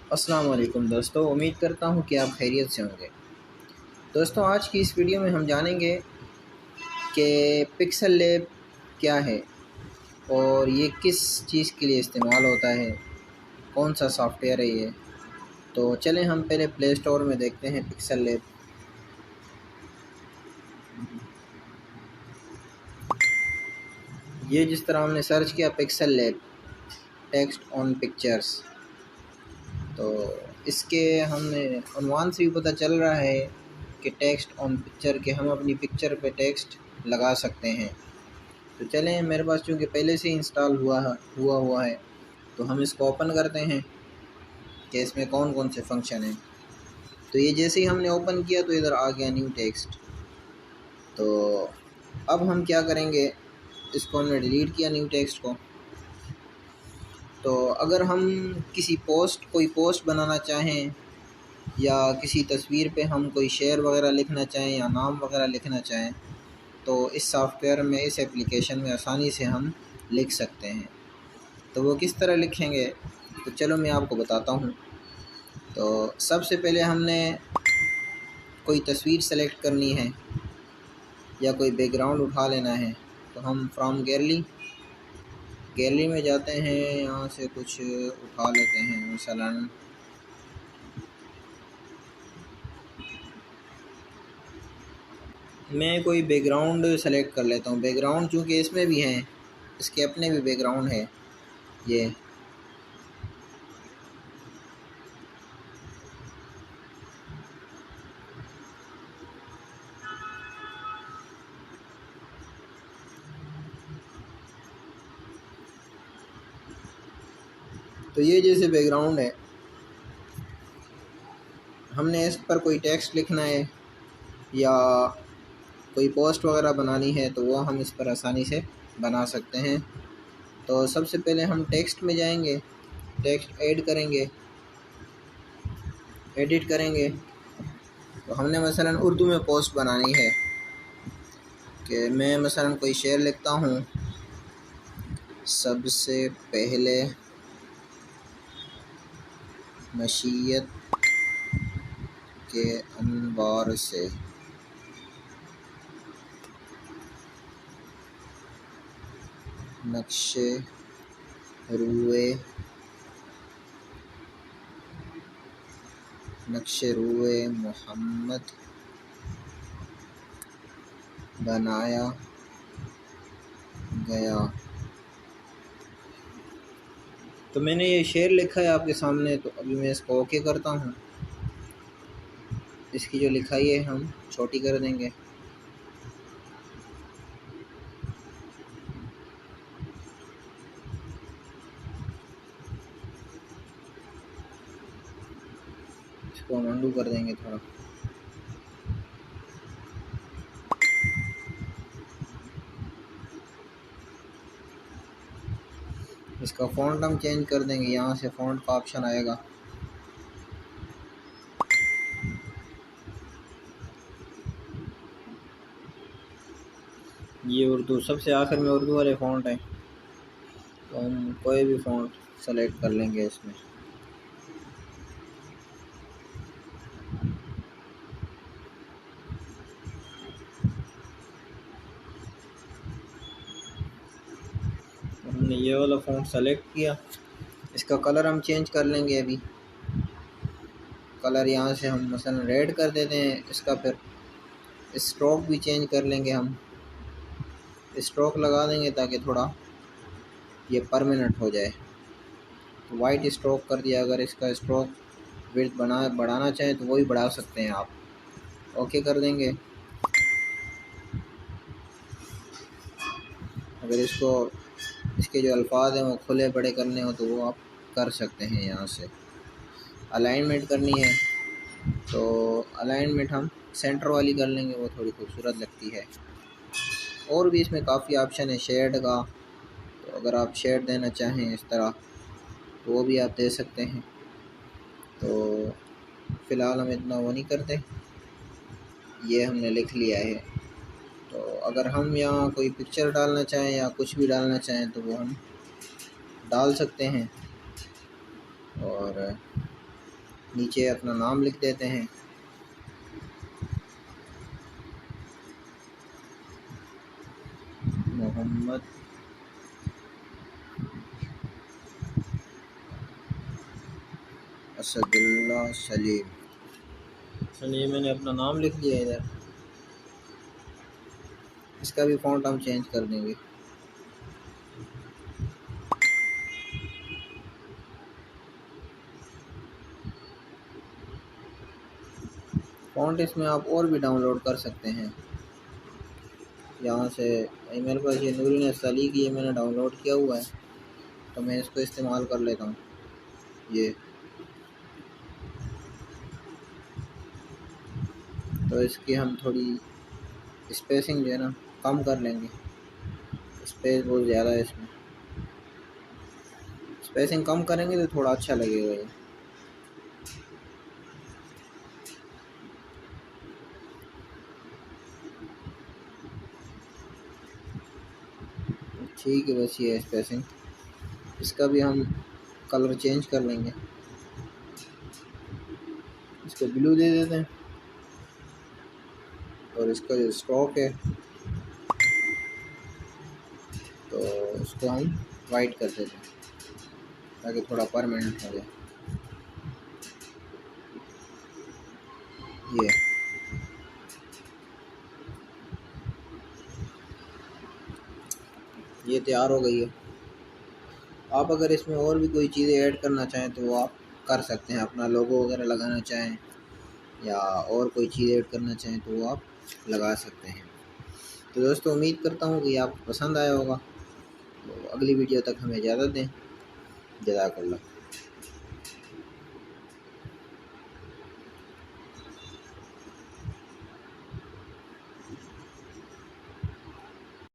अस्सलाम वालेकुम दोस्तों, उम्मीद करता हूँ कि आप खैरियत से होंगे। दोस्तों, आज की इस वीडियो में हम जानेंगे कि पिक्सल लैब क्या है और ये किस चीज़ के लिए इस्तेमाल होता है, कौन सा सॉफ्टवेयर है ये। तो चलें हम पहले प्ले स्टोर में देखते हैं पिक्सल लैब। ये जिस तरह हमने सर्च किया pixel lab text on pictures, तो इसके हमने उन्वान से भी पता चल रहा है कि टेक्स्ट ऑन पिक्चर के हम अपनी पिक्चर पे टेक्स्ट लगा सकते हैं। तो चलें, मेरे पास चूँकि पहले से ही इंस्टॉल हुआ है तो हम इसको ओपन करते हैं कि इसमें कौन कौन से फंक्शन हैं। तो ये जैसे ही हमने ओपन किया तो इधर आ गया न्यू टेक्स्ट। तो अब हम क्या करेंगे, इसको हमने डिलीट किया न्यू टेक्स्ट को। तो अगर हम कोई पोस्ट बनाना चाहें या किसी तस्वीर पे हम कोई शेर वगैरह लिखना चाहें या नाम वगैरह लिखना चाहें तो इस सॉफ्टवेयर में, इस एप्लीकेशन में आसानी से हम लिख सकते हैं। तो वो किस तरह लिखेंगे, तो चलो मैं आपको बताता हूँ। तो सबसे पहले हमने कोई तस्वीर सेलेक्ट करनी है या कोई बैकग्राउंड उठा लेना है। तो हम फ्रॉम गैलरी में जाते हैं, यहाँ से कुछ उठा लेते हैं। मसलन मैं कोई बैकग्राउंड सेलेक्ट कर लेता हूँ। बैकग्राउंड चूँकि इसमें भी हैं, इसके अपने भी बैकग्राउंड है ये। तो ये जैसे बैकग्राउंड है, हमने इस पर कोई टेक्स्ट लिखना है या कोई पोस्ट वगैरह बनानी है तो वो हम इस पर आसानी से बना सकते हैं। तो सबसे पहले हम टेक्स्ट में जाएंगे, टेक्स्ट ऐड करेंगे, एडिट करेंगे। तो हमने मसलन उर्दू में पोस्ट बनानी है कि मैं मसलन कोई शेर लिखता हूँ। सबसे पहले मशीयत के अनवार से नक्शे रूए मोहम्मद बनाया गया। तो मैंने ये शेर लिखा है आपके सामने। तो अभी मैं इसको ओके करता हूँ। इसकी जो लिखाई है हम छोटी कर देंगे। इसको हम अंडू कर देंगे थोड़ा। इसका फ़ॉन्ट हम चेंज कर देंगे, यहाँ से फ़ॉन्ट का ऑप्शन आएगा। ये उर्दू, सबसे आखिर में उर्दू वाले फ़ॉन्ट हैं। तो हम कोई भी फ़ॉन्ट सेलेक्ट कर लेंगे इसमें। तो हमने ये वाला फ़ॉन्ट सेलेक्ट किया। इसका कलर हम चेंज कर लेंगे। अभी कलर यहाँ से हम मसलन रेड कर देते हैं इसका। फिर स्ट्रोक भी चेंज कर लेंगे, हम स्ट्रोक लगा देंगे ताकि थोड़ा ये परमानेंट हो जाए। तो वाइट स्ट्रोक कर दिया। अगर इसका स्ट्रोक विड्थ बढ़ाना चाहें तो वो भी बढ़ा सकते हैं आप। ओके कर देंगे। अगर इसके जो अल्फाज हैं वो खुले बड़े करने हो तो वो आप कर सकते हैं। यहाँ से अलाइनमेंट करनी है तो अलाइनमेंट हम सेंटर वाली कर लेंगे, वो थोड़ी खूबसूरत लगती है। और भी इसमें काफ़ी ऑप्शन है शेड का। तो अगर आप शेड देना चाहें इस तरह तो वो भी आप दे सकते हैं। तो फ़िलहाल हम इतना वो नहीं करते, ये हमने लिख लिया है। तो अगर हम यहाँ कोई पिक्चर डालना चाहें या कुछ भी डालना चाहें तो वो हम डाल सकते हैं। और नीचे अपना नाम लिख देते हैं। मोहम्मद असदुल्ला सलीम। चलिए मैंने अपना नाम लिख लिया इधर। इसका भी फ़ॉन्ट हम चेंज कर देंगे। फ़ॉन्ट इसमें आप और भी डाउनलोड कर सकते हैं यहाँ से। मेरे पास ये नूरी नस्ताली की ये मैंने डाउनलोड किया हुआ है, तो मैं इसको इस्तेमाल कर लेता हूँ। ये तो इसकी हम थोड़ी स्पेसिंग जो है ना कम कर लेंगे। स्पेस बहुत ज़्यादा है इसमें, स्पेसिंग कम करेंगे तो थोड़ा अच्छा लगेगा ये। ठीक है, बस ये है स्पेसिंग। इसका भी हम कलर चेंज कर लेंगे, इसको ब्लू दे देते हैं और इसका जो स्ट्रोक है तो इसको हम वाइट कर देते हैं ताकि थोड़ा परमानेंट हो जाए। ये तैयार हो गई है। आप अगर इसमें और भी कोई चीज़ें ऐड करना चाहें तो वो आप कर सकते हैं। अपना लोगो वगैरह लगाना चाहें या और कोई चीज़ ऐड करना चाहें तो वो आप लगा सकते हैं। तो दोस्तों उम्मीद करता हूँ कि आपको पसंद आया होगा। तो अगली वीडियो तक हमें इजाज़त दें। जज़ाकल्लाह।